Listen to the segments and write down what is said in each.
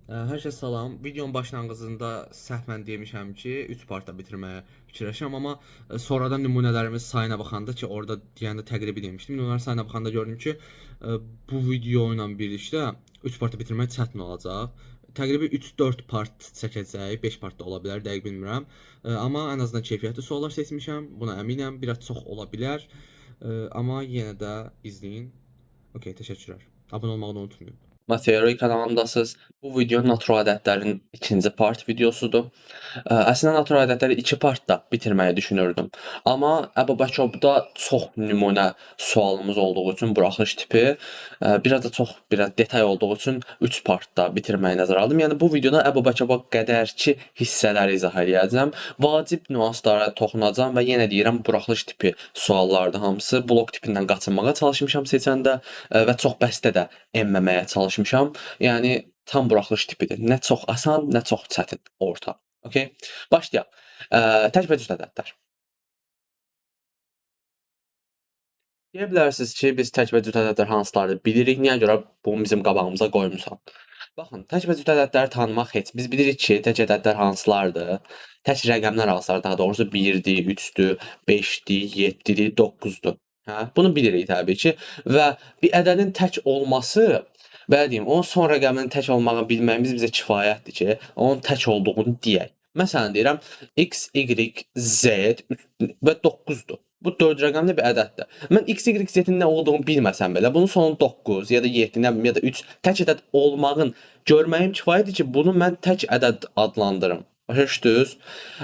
Hər kəsə salam. Videonun başlanğıcında səhvən demişəm ki, 3 partda bitirməyə fikirləşirəm, amma sonradan nümunələrimiz sayına baxanda ki, orada deyəndə təqribi demişdim. Nümunələr sayına baxanda gördüm ki, bu video ilə birlikdə 3 partda bitirmək çətin olacaq. Təqribi 3-4 part çəkəcəyik, 5 part da ola bilər, dəqiq bilmirəm. Amma ən azından keyfiyyətli suallar seçmişəm. Buna əminəm. Biraz çox ola bilər. Amma yenə də izləyin. Okay, təşəkkürlər. Abunə olmağı da unutmayın. Materyal kanalındasınız. Bu video natural ədədlərin ikinci part videosudur. Əslində natural ədədləri 2 partda bitirməyi düşünürdüm. Amma Əbubəkirdə çox nümunə sualımız olduğu üçün buraxılış tipi biraz detay olduğu üçün 3 partda bitirməyi nəzərə aldım. Yəni bu videoda Əbubəkirə qədərki hissələri izah eləyəcəm. Vacib nüanslara toxunacağam və yenə deyirəm buraxılış tipi suallardır hamısı. Blok tipindən qaçınmağa çalışmışam seçəndə və çox bəstə də enməməyə çalışmışam. Yəni tam buraxılış tipidir. Nə çox asan, nə çox çətin, orta. Okay? Başlayaq. Tək və cüt ədədlər. Deyə bilərsiniz ki, biz tək və cüt ədədlər hansılardır bilirik. Niyə görə bunu bizim qabağımıza qoymusan? Baxın, tək və cüt ədədləri tanımaq heç. Biz bilirik ki, tək ədədlər hansılardır? Tək rəqəmlər hansılar, daha doğrusu 1-dir, 3-dür, 5-dir, 7-dir, 9-dur. Hə? Bunu bilirik təbii ki. Və bir ədədin tək olması, belə deyim, onun son rəqəminin tək olmağını bilməyimiz bizə kifayətdir ki, onun tək olduğunu deyək. Məsələn deyirəm, x, y, z və 9-dur. Bu 4 rəqəmli bir ədəddir. Mən x, y, z-in nə olduğunu bilməsəm belə, bunun sonu 9 ya da 7, nə bilim, ya da 3 tək ədəd olmağın görməyim kifayətdir ki, bunu mən tək ədəd adlandırım. Başa düşdünüz?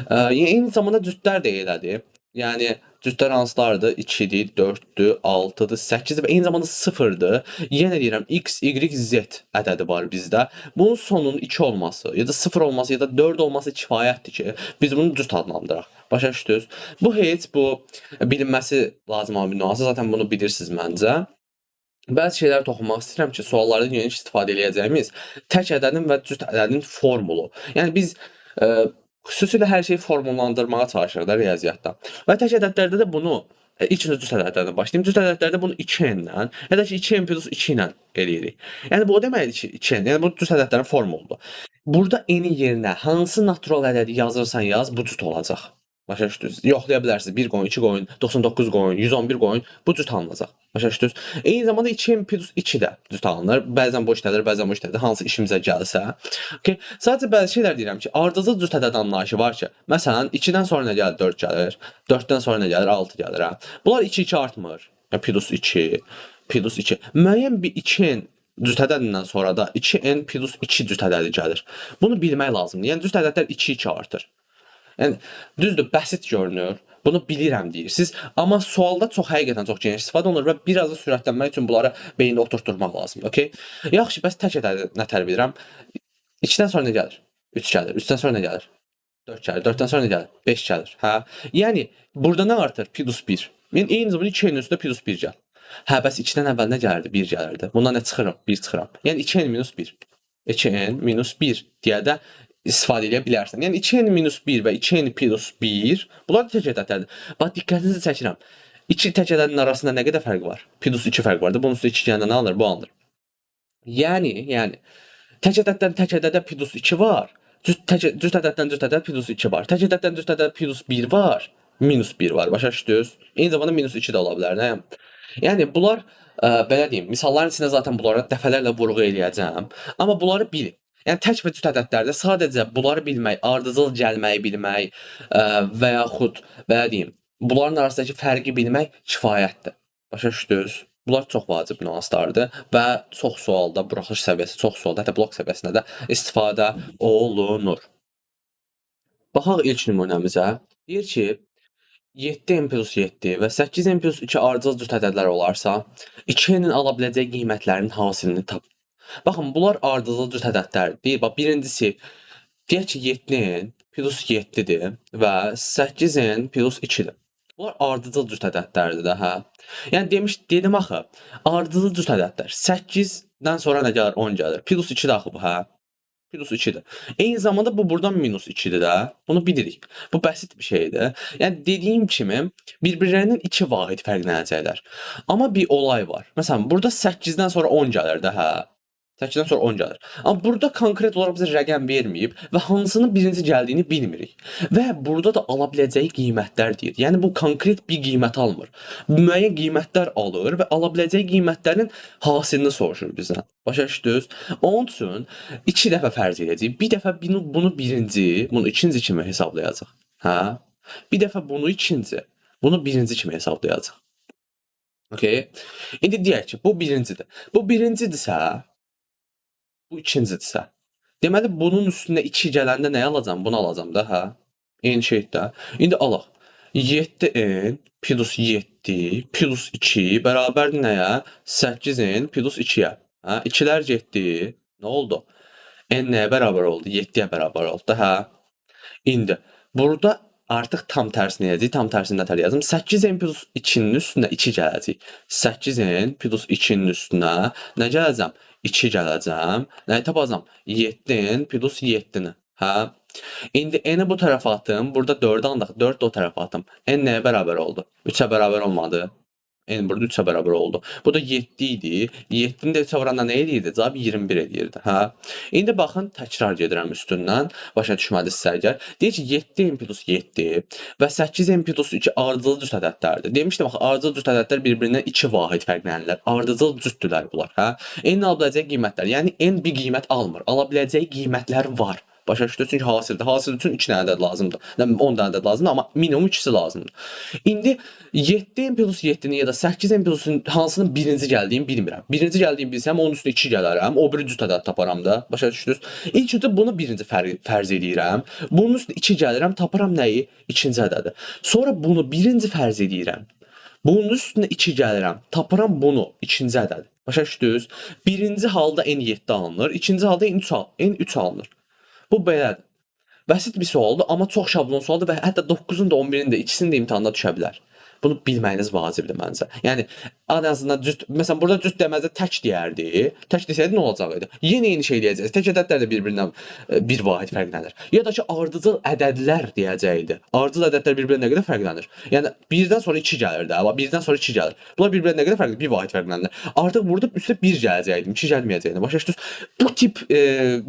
Eyni zamanda cütlər də elədir. Yəni cütlər hansılardır? 2-dir, 4-dür, 6-dır, 8-dir və eyni zamanda 0-dır. Yenə deyirəm, x, y, z ədədi var bizdə. Bunun sonunun 2 olması, ya da 0 olması, ya da 4 olması kifayətdir ki, biz bunu cüt adlandıraq. Başa düşdünüz? Bu heç bu bilinməsi lazım olan bir nüansı. Zaten bunu bilirsiniz məncə. Bəzi şeylərə toxunmaq istəyirəm ki, suallarda geniş istifadə edəcəyimiz tək ədədin və cüt ədədin formulu. Yəni biz xüsusilə hər şeyi formullandırmağa çalışırıq da riyaziyyatda. Və tək ədədlərdə də bunu ilk öncə cüt ədədlərdən başlayım. Cüt ədədlərdə bunu 2n-lə, ya da ki 2n plus 2 ilə eləyirik. Yəni bu o deməkdir ki, 2n, yəni bu cüt ədədlərin formuludur. Burada n-in yerinə hansı natural ədədi yazırsan yaz, bu cüt olacaq. Başa düşdünüz? Yoxlaya bilərsiniz. 1 qoyun, 2 qoyun, 99 qoyun, 111 qoyun, bu cüt alınacaq. Başa düşdünüz? Eyni zamanda 2n plus 2 də cüt alınır. Bəzən bu işlədir, bəzən bu işlədir. Hansı işimizə gəlsə. Okay. Sadəcə bəzi şeylər deyirəm ki, ardıcıl cüt ədəd anlayışı var ki, məsələn, 2-dən sonra nə gəlir? 4 gəlir. 4-dən sonra nə gəlir? 6 gəlir. Hə. Bunlar 2-2 artmır. Ya plus 2, plus 2. Müəyyən bir 2n cüt ədədindən sonra da 2n plus 2 cüt ədədi gəlir. Bunu bilmək lazımdır. Yəni cüt ədədlər 2-2 artır. Yəni düzdür, bəsit görünür. Bunu bilirəm deyirsiniz, amma sualda həqiqətən çox geniş istifadə olunur və biraz da sürətlənmək üçün bunları beyində oturtdurmaq lazımdır, okay? Yaxşı, bəs tək ədədi nətər bilirəm? 2-dən sonra nə gəlir? 3 gəlir. 3-dən sonra nə gəlir? 4 gəlir. 4-dən sonra nə gəlir? 5 gəlir. Hə? Yəni burada nə artır? Plus 1. Yəni eyni zamanda 2-nin üstə plus 1 gəl. Hə, bəs 2-dən əvvəl nə gəlirdi? 1 gəlirdi. Bundan nə çıxırım? 1 çıxıram. Yəni 2n minus 1. 2n minus 1 deyə də istifadə edə bilərsən. Yəni 2n minus 1 və 2n plus 1 bunlar da tək ədədlərdir. Bax diqqətinizi çəkirəm. 2 tək ədədin arasında nə qədər fərq var? Plus 2 fərq var da. Bunun üstə 2 gələndə nə alınır? Bu alınır. Yəni tək ədəddən tək ədədə plus 2 var. Cüt ədəddən cüt ədəd plus 2 var. Tək ədəddən cüt ədəd plus 1 var. Minus 1 var. Başa düşdünüz? Eyni zamanda minus 2 də ola bilər. Nə? Yəni bunlar belə deyim, misalların içində zaten bunlara dəfələrlə vurğu eləyəcəm. Amma bunları bilin. Yəni tək və cüt ədədlərdə sadəcə bunları bilmək, ardıcıl gəlməyi bilmək və yaxud belə deyim, bunların arasındakı fərqi bilmək kifayətdir. Başa düşdünüz? Bunlar çox vacib nüanslardır və çox sualda, buraxılış səviyyəsi, çox sualda, hətta blok səviyyəsində də istifadə olunur. Baxaq ilk nümunəmizə. Deyir ki, 7n plus 7 və 8n plus 2 ardıcıl cüt ədədlər olarsa, 2n-in ala biləcəyi qiymətlərin hasilini tap. Baxın, bunlar ardıcıl cüt ədədlərdir. Deyir, bax, birincisi, deyək ki, 7n plus 7-dir və 8n plus 2-dir. Bunlar ardıcıl cüt ədədlərdir də, hə? Yəni dedim axı, ardıcıl cüt ədədlər. 8-dən sonra nə gəlir? 10 gəlir. Plus 2-dir axı bu, hə? Plus 2-dir. Eyni zamanda bu buradan minus 2-dir də. Bunu bilirik. Bu bəsit bir şeydir. Yəni dediyim kimi bir-birlərindən 2 vahid fərqlənəcəklər. Amma bir olay var. Məsələn, burada 8-dən sonra 10 gəlir də, hə? 8-dən sonra 10 gəlir. Amma burada konkret olaraq bizə rəqəm verməyib və hansının birinci gəldiyini bilmirik. Və burada da ala biləcəyi qiymətlər deyir. Yəni bu konkret bir qiymət almır. Müəyyən qiymətlər alır və ala biləcəyi qiymətlərin hasilini soruşur bizdən. Başa düşdünüz? Onun üçün 2 dəfə fərz edəcəyik. Bir dəfə bunu birinci, bunu ikinci kimi hesablayacaq. Hə? Bir dəfə bunu ikinci, bunu birinci kimi hesablayacaq. Okay? İndi deyək ki, bu birincidir. Bu birincidirsə, bu ikincidirsə. Deməli bunun üstünə 2 gələndə nə alacam? Bunu alacam da, hə? Eyni şeydir də. İndi alaq. 7n plus 7 plus 2 bərabərdir nəyə? 8n plus 2-yə. Hə? 2-lər getdi. Nə oldu? N nəyə bərabər oldu? 7-yə bərabər oldu da, hə? İndi burada artıq tam tərsini edəcəyik. Tam tərsini nətər yazım? 8n plus 2-nin üstünə 2 gələcək. 8n plus 2-nin üstünə nə gələcəm? 2 gələcəm. Nəyi tapacam? 7n plus 7-ni. Hə? İndi n-i bu tərəfə atım. Burada 4-ü andıq. 4 də o tərəfə atım. N nəyə bərabər oldu? 3-ə bərabər olmadı. N burada 3-ə bərabər oldu. Bu da 7 idi. 7-ni də 3-ə vuranda nə edirdi? Cavab 21 edirdi. Hə? İndi baxın, təkrar gedirəm üstündən. Başa düşmədinizsə əgər. Deyir ki, 7n plus 7 və 8n plus 2 ardıcıl cüt ədədlərdir. Demişdim, axı, ardıcıl cüt ədədlər bir-birindən 2 vahid fərqlənirlər. Ardıcıl cütdülər bunlar. Hə? N ala biləcəyi qiymətlər. Yəni, N bir qiymət almır. Ala biləcəyi qiymətlər var. Başa düşdünüz? Çünki hasildir. Hasil üçün 2 dənə ədəd lazımdır. 10 dənə ədəd lazımdır, amma minimum 2-si lazımdır. İndi 7n plus 7-ni ya da 8n plusun hansının birinci gəldiyini bilmirəm. Birinci gəldiyini bilsəm, onun üstünə 2 gələrəm, o biri cüt ədəd taparam da. Başa düşdünüz? İlk öncə bunu birinci fərz edirəm. Bunun üstünə 2 gəlirəm, taparam nəyi? İkinci ədədi. Sonra bunu birinci fərz edirəm. Bunun üstünə 2 gəlirəm, taparam bunu, ikinci ədəd. Başa düşdünüz? Birinci halda n7 alınır, ikinci halda n3 alınır. Bu belədir. Bəsit bir sualdır, amma çox şablon sualdır və hətta 9-un da 11-in də ikisinin də imtahanda düşə bilər. Bunu bilməyiniz vacibdir məncə. Yəni ən azından cüt, məsələn burada cüt deməzdə tək deyərdi. Tək desəydi nə olacaq idi? Yenə eyni şey deyəcəksiniz. Tək ədədlər də bir-birindən bir vahid fərqlənir. Ya da ki ardıcıl ədədlər deyəcəkdi. Ardıcıl ədədlər bir-birindən nə qədər fərqlənir? Yəni 1-dən sonra 2 gəlir də, amma 1-dən sonra 2 gəlir. Bunlar bir-birindən nə qədər fərqli? 1 vahid fərqlənir. Artıq burada üstə 1 gələcəkdi, 2 gəlməyəcəkdi. Başa düşdünüz? Bu tip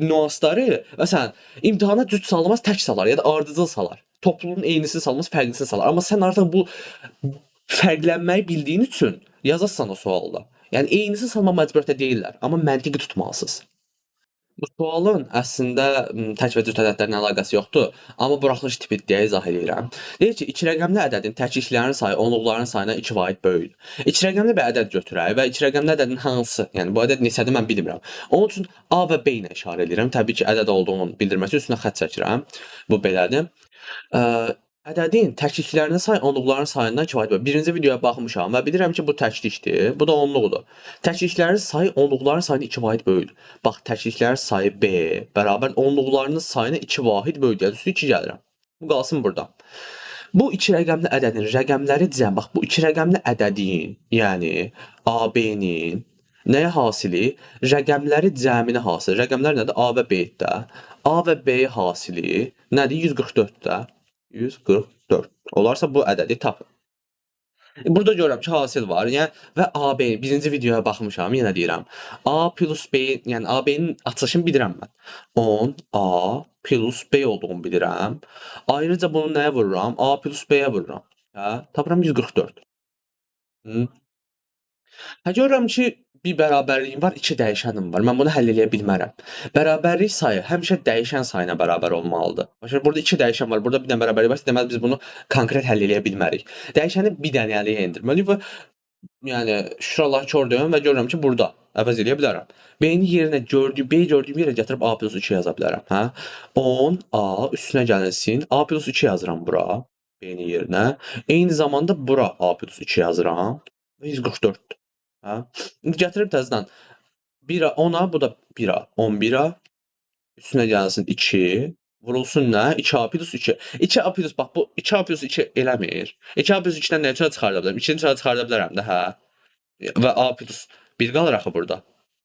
nüansları məsələn imtahana cüt salmaz, tək salar ya da ardıcıl salar. Topluluğun eynisini salmaz, fərqlisini salar. Amma sən artıq bu fərqlənməyi bildiyin üçün yazasan o sualda. Yəni eynisi salma məcburiyyətdə deyillər, amma məntiqi tutmalısınız. Bu sualın əslində tək və cüt ədədlərlə əlaqəsi yoxdur, amma buraxılış tipi deyə izah edirəm. Deyir ki, 2 rəqəmli ədədin təkliklərinin sayı onluqların sayına 2 vahid böyükdür. 2 rəqəmli bir ədəd götürək və 2 rəqəmli ədədin hansı, yəni bu ədəd neçədir mən bilmirəm. Onun üçün A və B ilə işarə edirəm. Təbii ki, ədəd olduğunu bildirmək üçün üstünə xətt çəkirəm. Bu belədir. Ədədin təkliklərinin sayı onluqların sayından kifayət bölür. Birinci videoya baxmışam və bilirəm ki, bu təklikdir, bu da onluqdur. Təkliklərin sayı onluqların sayına 2 vahid böyükdür. Bax, təkliklərin sayı B bərabər onluqlarının sayına 2 vahid böyükdür. Yəni, üstü 2 gəlirəm. Bu qalsın burada. Bu 2 rəqəmli ədədin rəqəmləri cəm, bax, bu 2 rəqəmli ədədin, yəni AB-nin nəyə hasili? Rəqəmləri cəmini hasili. Rəqəmlər nədir? A və B-dir də. A və B hasili nədir? 144-dür də. 144. Olarsa bu ədədi tapın. Burada görürəm ki, hasil var. Yəni və AB birinci videoya baxmışam, yenə deyirəm. A plus B, yəni AB-nin açılışını bilirəm mən. 10 A plus B olduğunu bilirəm. Ayrıca bunu nəyə vururam? A plus B-yə vururam. Hə? Tapıram 144. Hı. Hə, görürəm ki, bir bərabərliyim var, 2 dəyişənim var. Mən bunu həll eləyə bilmərəm. Bərabərlik sayı həmişə dəyişən sayına bərabər olmalıdır. Başa burada 2 dəyişən var, burada bir dənə bərabərlik var. Deməli biz bunu konkret həll eləyə bilmərik. Dəyişəni bir dənəliyə endirməliyik və yəni şükür Allah kördüm və görürəm ki, burada əvəz eləyə bilərəm. B-ni yerinə B gördüyüm yerə gətirib A plus 2 yaza bilərəm. Hə? 10 A üstünə gəlsin. A plus 2 yazıram bura. B-ni yerinə. Eyni zamanda bura A plus 2 yazıram. 144. Hə? İndi gətirib təzədən 1-a 10-a, bu da 1-a 11-a. Üstünə gəlsin 2. Vurulsun nə? 2A plus 2. 2A plus, bax bu 2A plus 2 eləmir. 2A plus 2-dən nə çıxarda bilərəm? 2-ni çıxarda bilərəm də, hə? Və A plus 1 qalır axı burada.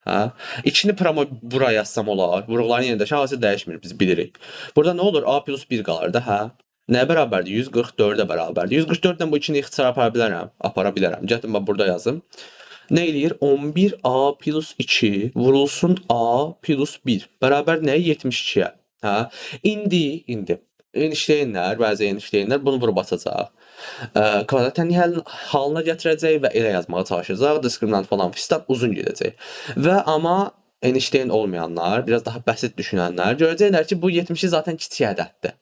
Hə? 2-ni promo bura yazsam olar. Vuruqların yerindəki hasil dəyişmir, biz bilirik. Burada nə olur? A plus 1 qalır da, hə? Nəyə bərabərdir? 144-ə bərabərdir. 144-dən bu 2-ni ixtisara apara bilərəm. Apara bilərəm. Gətirin bax burada yazım. Nə eləyir? 11A plus 2 vurulsun A plus 1 bərabər nəyə? 72-yə. Hə? İndi Einsteynlər, bəzi Einsteynlər bunu vurub atacaq. Kvadrat tənlik halına gətirəcək və elə yazmağa çalışacaq. Diskriminant falan fistan uzun gedəcək. Və amma Einstein olmayanlar, biraz daha bəsit düşünənlər görəcəklər ki, bu 70 zaten kiçik ədəddir.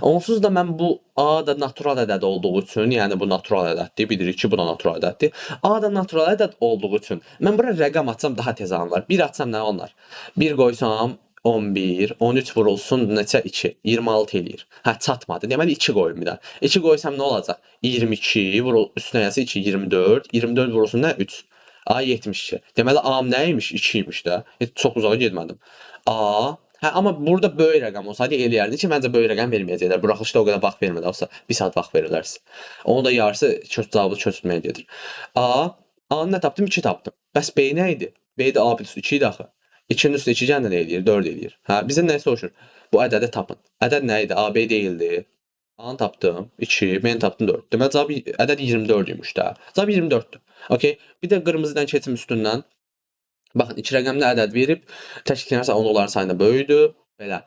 Onsuz da mən bu A da natural ədəd olduğu üçün, yəni bu natural ədəddir, bilirik ki, bu da natural ədəddir. A da natural ədəd olduğu üçün mən bura rəqəm atsam daha tez alınır. 1 atsam nə alınır? 1 qoysam 11, 13 vurulsun neçə 2, 26 eləyir. Hə, çatmadı. Deməli 2 qoyum bir də. 2 qoysam nə olacaq? 22 vurul üstünə yazı 2, 24. 24 vurulsun nə? 3. A 72. Deməli A-m nə imiş? 2 imiş də. Heç çox uzağa getmədim. A hə, amma burada böyük rəqəm olsaydı eləyərdi ki, məncə böyük rəqəm verməyəcəklər. Buraxılışda o qədər vaxt vermirlər. Olsa 1 saat vaxt verirlər sizə. Onun da yarısı cavabı çözülməyə gedir. A-nı nə tapdım? 2 tapdım. Bəs B nə idi? B də A plus 2 idi axı. 2-nin üstünə 2 gələ nə eləyir? 4 eləyir. Hə, bizə nə soruşur? Bu ədədi tapın. Ədəd nə idi? A, B deyildi. A-nı tapdım 2, B-ni tapdım 4. Deməli cavab ədəd 24 imiş də. Cavab 24-dür. Okay. Bir də qırmızıdan keçim üstündən. Baxın, 2 rəqəmli ədəd verib, təşkillənərsə onların sayına böyüdür. Belə.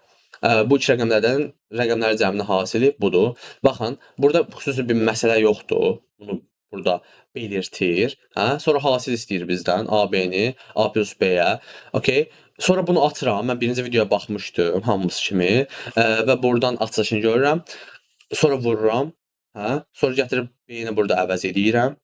Bu 2 rəqəmlərdən rəqəmlərin cəminin hasili budur. Baxın, burada xüsusi bir məsələ yoxdur. Bunu burada belirtir. Hə? Sonra hasil istəyir bizdən AB-ni A plus B-yə. Okay. Sonra bunu atıram. Mən birinci videoya baxmışdım hamımız kimi. Və buradan açılışını görürəm. Sonra vururam. Hə? Sonra gətirib B-ni burada əvəz edirəm.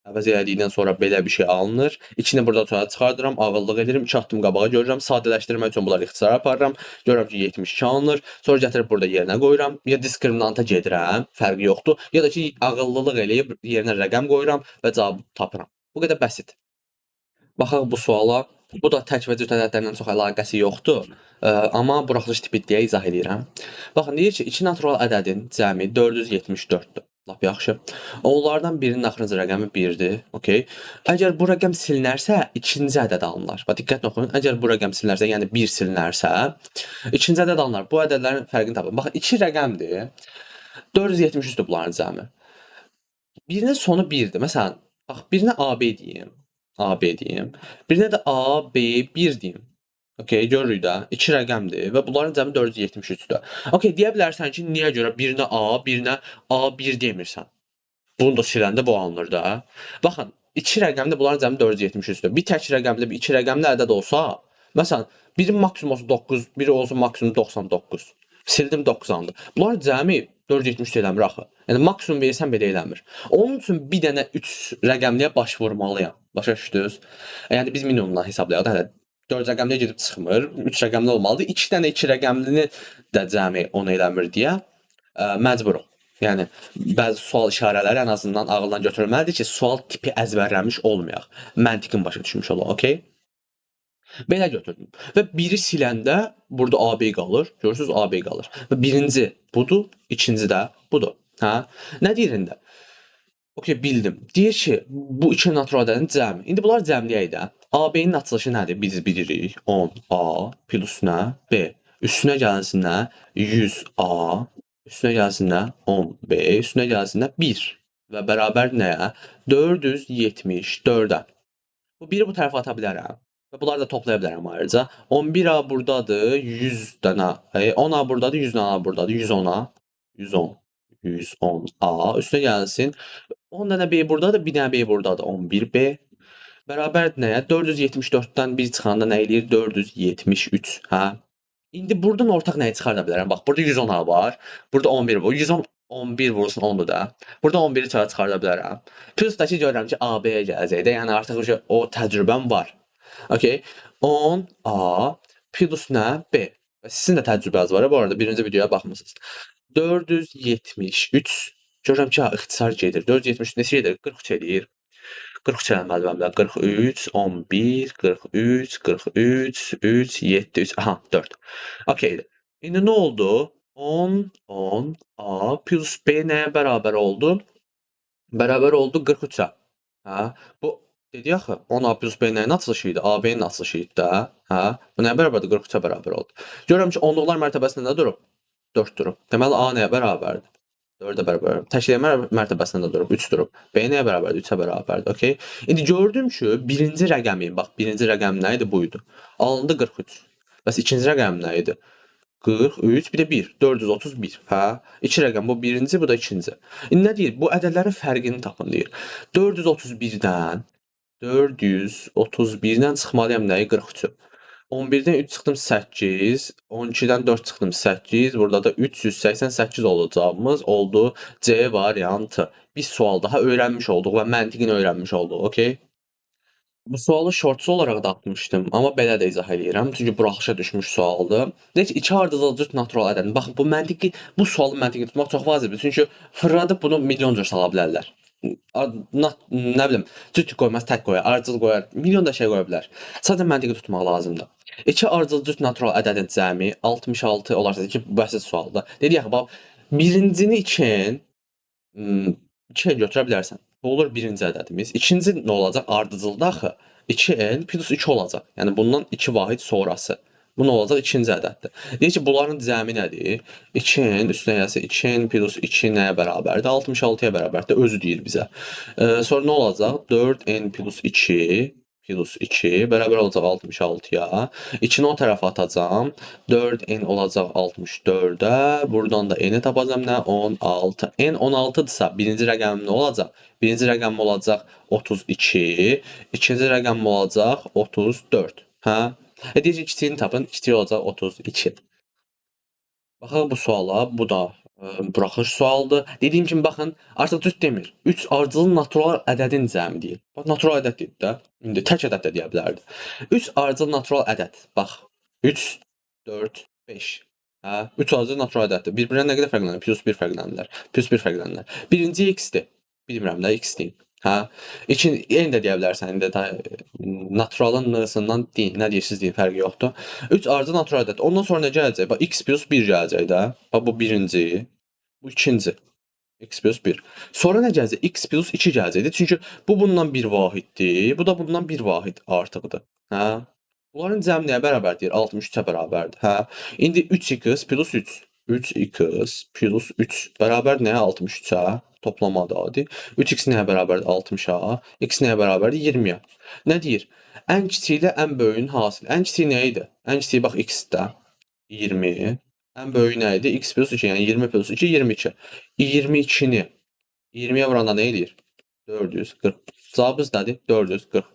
Əvəz elədikdən sonra belə bir şey alınır. 2-ni burada sonra çıxardıram, ağıllıq edirəm, 2 addım qabağa görürəm, sadələşdirmək üçün bunları ixtisara aparıram. Görürəm ki, 72 alınır. Sonra gətirib burada yerinə qoyuram. Ya diskriminanta gedirəm, fərqi yoxdur. Ya da ki, ağıllılıq eləyib yerinə rəqəm qoyuram və cavabı tapıram. Bu qədər bəsit. Baxaq bu suala. Bu da tək və cüt ədədlərlə çox əlaqəsi yoxdur. Amma buraxılış tipi deyə izah edirəm. Baxın, deyir ki, 2 natural ədədin cəmi 474-dür. Lap yaxşı. Onlardan birinin axırıncı rəqəmi 1-dir. Okay. Əgər bu rəqəm silinərsə, ikinci ədəd alınır. Bax, diqqətlə oxuyun. Əgər bu rəqəm silinərsə, yəni 1 silinərsə, ikinci ədəd alınır. Bu ədədlərin fərqini tapın. Baxın, 2 rəqəmdir. 473-dür bunların cəmi. Birinin sonu 1-dir. Məsələn, bax, birinə AB deyim. AB deyim. Birinə də AB1 deyim. Okay, görürük də. 2 rəqəmdir və bunların cəmi 473-dür. Okay, deyə bilərsən ki, niyə görə birinə A, birinə A1 demirsən? Bunu da siləndə bu alınır da. Baxın, 2 rəqəmli bunların cəmi 473-dür. Bir tək rəqəmli, bir 2 rəqəmli ədəd olsa, məsələn, biri maksimum olsun 9, biri olsun maksimum 99. Sildim 9 alındı. Bunların cəmi 473 eləmir axı. Yəni maksimum versən belə eləmir. Onun üçün bir dənə 3 rəqəmliyə baş vurmalıyam. Başa düşdünüz? Yəni biz minimumdan hesablayaq da, 4 rəqəmliyə gedib çıxmır. 3 rəqəmli olmalıdır. 2 dənə 2 rəqəmlini də cəmi onu eləmir deyə məcburuq. Yəni bəzi sual işarələri ən azından ağıldan götürülməlidir ki, sual tipi əzbərlənmiş olmayaq. Məntiqin başa düşmüş olaq, okay? Belə götürdüm. Və biri siləndə burada AB qalır. Görürsüz, AB qalır. Və birinci budur, ikinci də budur. Hə? Nə deyir indi? Okay, bildim. Deyir ki, bu iki natural ədədin cəmi. İndi bunlar cəmləyək də. AB-nin açılışı nədir? Biz bilirik. 10A plus nə? B. Üstünə gəlsin nə? 100A. Üstünə gəlsin nə? 10B. Üstünə gəlsin nə? 1. Və bərabər nəyə? 474-ə. Bu biri bu tərəfə ata bilərəm. Və bunları da toplaya bilərəm ayrıca. 11A burdadır, 100 dənə. 10A burdadır, 100 dənə burdadır. 110A. 110. 110A. Üstünə gəlsin. 10 dənə B burdadır, bir dənə B burdadır. 11B. Bərabər nəyə? 474-dən 1 çıxanda nə eləyir? 473. Hə? İndi burdan ortaq nəyi çıxarda bilərəm? Bax, burada 110A var. Burada 11 var. 110 11 vurulsun 10-dur da. Burada 11-i çara çıxarda bilərəm. Plus da ki, görürəm ki, AB-yə gələcək də. Yəni artıq o təcrübəm var. Okay. 10A plus nə? B. Sizin də təcrübəniz var bu arada. Birinci videoya baxmısınız. 473. Görürəm ki, ixtisar gedir. 473 neçə gedir? 43 eləyir. 43 eləməli məndə. 43, 11, 43, 43, 3, 7, 3. Aha, 4. Okeydir. İndi nə oldu? 10, 10, A plus B nəyə bərabər oldu? Bərabər oldu 43-ə. Hə? Bu dedik axı 10A plus B nəyin açılışı idi? AB-nin açılışı idi də. Hə? Bu nəyə bərabərdir? 43-ə bərabər oldu. Görürəm ki, onluqlar mərtəbəsində nə durub? 4 durub. Deməli A nəyə bərabərdir? 4-ə bərabər. Təşkil mərtəbəsində durub, 3 durub. B nəyə bərabərdir? 3-ə bərabərdir. Okay. İndi gördüm ki, birinci rəqəmi, bax, birinci rəqəm nə idi? Bu idi. Alındı 43. Bəs ikinci rəqəm nə idi? 43, bir də 1. 431. Hə? İki rəqəm. Bu birinci, bu da ikinci. İndi nə deyir? Bu ədədlərin fərqini tapın deyir. 431-dən 431-dən çıxmalıyam nəyi? 43-ü. 11-dən 3 çıxdım 8, 12-dən 4 çıxdım 8, burada da 388 olacağımız oldu C variantı. Bir sual daha öyrənmiş olduq və məntiqini öyrənmiş olduq, okey? Bu sualı shortsu olaraq da atmışdım, amma belə də izah eləyirəm, çünki buraxılışa düşmüş sualdır. Deyir ki, 2 ardıcıl cüt natural ədədin. Baxın, bu məntiqi, bu sualın məntiqini tutmaq çox vacibdir, çünki fırladıb bunu milyon cür sala bilərlər. Nə bilim, cüt qoymaz, tək qoyar, ardıcıl qoyar, milyon da şey qoya bilər. Sadəcə məntiqi tutmaq lazımdır. 2 ardıcıl cüt natural ədədin cəmi 66 olarsa ki, bu bəsit sualdır. Dedik axı, bax, birincini 2-yə götürə bilərsən. Bu olur birinci ədədimiz. İkinci nə olacaq? Ardıcılda axı 2n plus 2 olacaq. Yəni bundan 2 vahid sonrası. Bu nə olacaq? İkinci ədəddir. Deyir ki, bunların cəmi nədir? 2n üstünə gəlsə 2n plus 2 nəyə bərabərdir? 66-ya bərabərdir. Özü deyir bizə. Sonra nə olacaq? 4n plus 2 bərabər olacaq 66-ya. 2-ni o tərəfə atacağam. 4n olacaq 64-ə. Buradan da n-i tapacağam nə? 16. N 16-dırsa birinci rəqəmim nə olacaq? Birinci rəqəmim olacaq 32. İkinci rəqəmim olacaq 34. Hə? Deyir ki, kiçiyini tapın. Kiçiyi olacaq 32. Baxaq bu suala. Bu da buraxılış sualıdır. Dediyim kimi baxın, artıq düz demir. 3 ardıcıl natural ədədin cəmi deyir. Bax, natural ədəd deyir də. İndi tək ədəd də deyə bilərdi. 3 ardıcıl natural ədəd. Bax, 3, 4, 5. Hə? 3 ardıcıl natural ədəddir. Bir-birindən nə qədər fərqlənir? Plus 1 fərqlənirlər. Plus 1 fərqlənirlər. Birinci x-dir. Bilmirəm də x deyim. Hə? N də deyə bilərsən. İndi də naturalın n-sından deyin. Nə deyirsiniz deyin, fərqi yoxdur. 3 ardıcıl natural ədəd. Ondan sonra nə gələcək? Bax, x plus 1 gələcək də. Bax, bu birinci. Bu ikinci. X plus 1. Sonra nə gələcək? X plus 2 gələcəkdir. Çünki bu bundan bir vahiddir. Bu da bundan bir vahid artıqdır. Hə? Bunların cəmi nəyə bərabərdir? 63-ə bərabərdir. Hə? İndi 3x plus 3. 3x plus 3 bərabər nəyə? 63-ə. Toplamadır. 3x nəyə bərabərdir? 60-a. X nəyə bərabərdir? 20-yə. Nə deyir? Ən kiçiyi ilə ən böyüyün hasili. Ən kiçiyi nə idi? Ən kiçiyi bax x-də 20. Ən böyüyü nə idi? X plus 2, yəni 20 plus 2, 22. 22-ni 20-yə vuranda nə eləyir? 440. Cavabımız nədir? 440.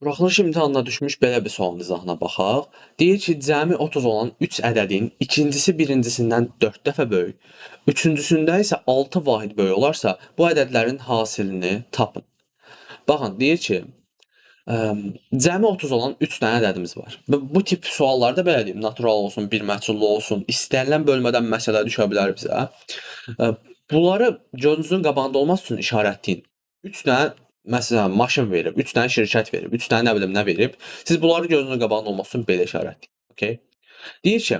Buraxılış imtahanına düşmüş belə bir sualın izahına baxaq. Deyir ki, cəmi 30 olan 3 ədədin ikincisi birincisindən 4 dəfə böyük, üçüncüsündə isə 6 vahid böyük olarsa, bu ədədlərin hasilini tapın. Baxın, deyir ki, cəmi 30 olan 3 dənə ədədimiz var. Bu tip suallarda belə deyim, natural olsun, bir məhsullu olsun, istənilən bölmədən məsələ düşə bilər bizə. Bunları gözünüzün qabağında olması üçün işarətləyin. 3 dənə məsələn maşın verib, 3 dənə şirkət verib, 3 dənə nə bilim nə verib. Siz bunları gözünüzün qabağında olması üçün belə işarətləyin. Okay? Deyir ki,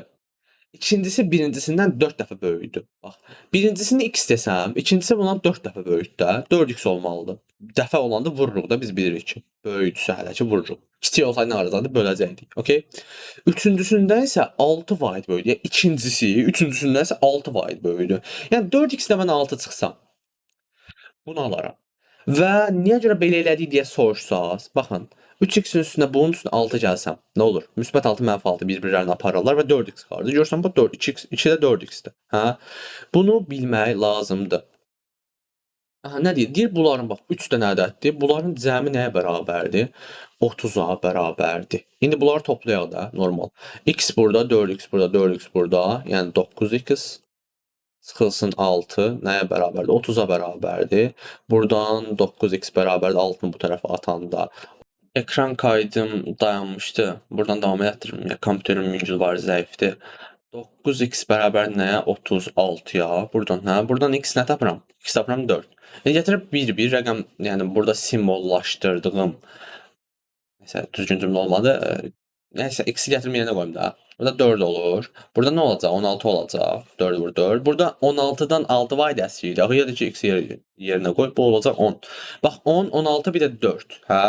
ikincisi birincisindən 4 dəfə böyükdür. Bax, birincisini x desəm, ikincisi bundan 4 dəfə böyükdür. 4x olmalıdır. Dəfə olanda vururuq da biz bilirik ki, böyükdürsə hələ ki vururuq. Kiçik olsaydı nə arasında böləcəkdik. Okay? Üçüncüsündə isə 6 vahid böyükdür. Yəni ikincisi, üçüncüsündə isə 6 vahid böyükdür. Yəni 4x-də mən 6 çıxsam, bunu alaram. Və niyə görə belə elədik deyə soruşsaz, baxın, 3x-in üstünə bunun üstünə 6 gəlsəm, nə olur? Müsbət 6, mənfi 6 bir-birlərini aparırlar və 4x çıxardır. Görürsən, bu 4, 2x, 2 də 4x-dir. Hə? Bunu bilmək lazımdır. Aha, nə deyir? Deyir, bunların bax, 3 dənə ədəddir. Bunların cəmi nəyə bərabərdir? 30-a bərabərdir. İndi bunları toplayaq da, normal. X burada, 4x burada, 4x burada, yəni 9x çıxılsın 6 nəyə bərabərdir? 30-a bərabərdir. Buradan 9x bərabərdir 6-nı bu tərəfə atanda. Ekran kaydım dayanmışdı. Buradan davam etdirim. Ya, kompüterin müngülvarı zəifdir. 9x bərabər nəyə? 36-ya. Buradan, hə? Buradan x nə tapıram? X tapıram 4. Gətirib 1, 1 rəqəm, yəni burada simvollaşdırdığım Nəsə, düzgün cümlə olmadı. Nəysə, x-i gətirib yerinə qoyum da. Burada 4 olur. Burada nə olacaq? 16 olacaq. 4 vur 4. Burada 16-dan 6 vahid əsirlik. Ya da ki, x-i yerinə qoy. Bu olacaq 10. Bax, 10, 16, bir də 4. Hə?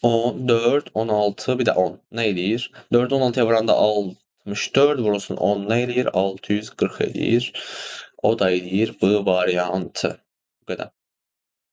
10, 4, 16, bir də 10. Nə eləyir? 4-ü 16-ya vuranda 64 vurulsun 10 nə eləyir? 640 eləyir. O da eləyir B variantı. Bu qədər.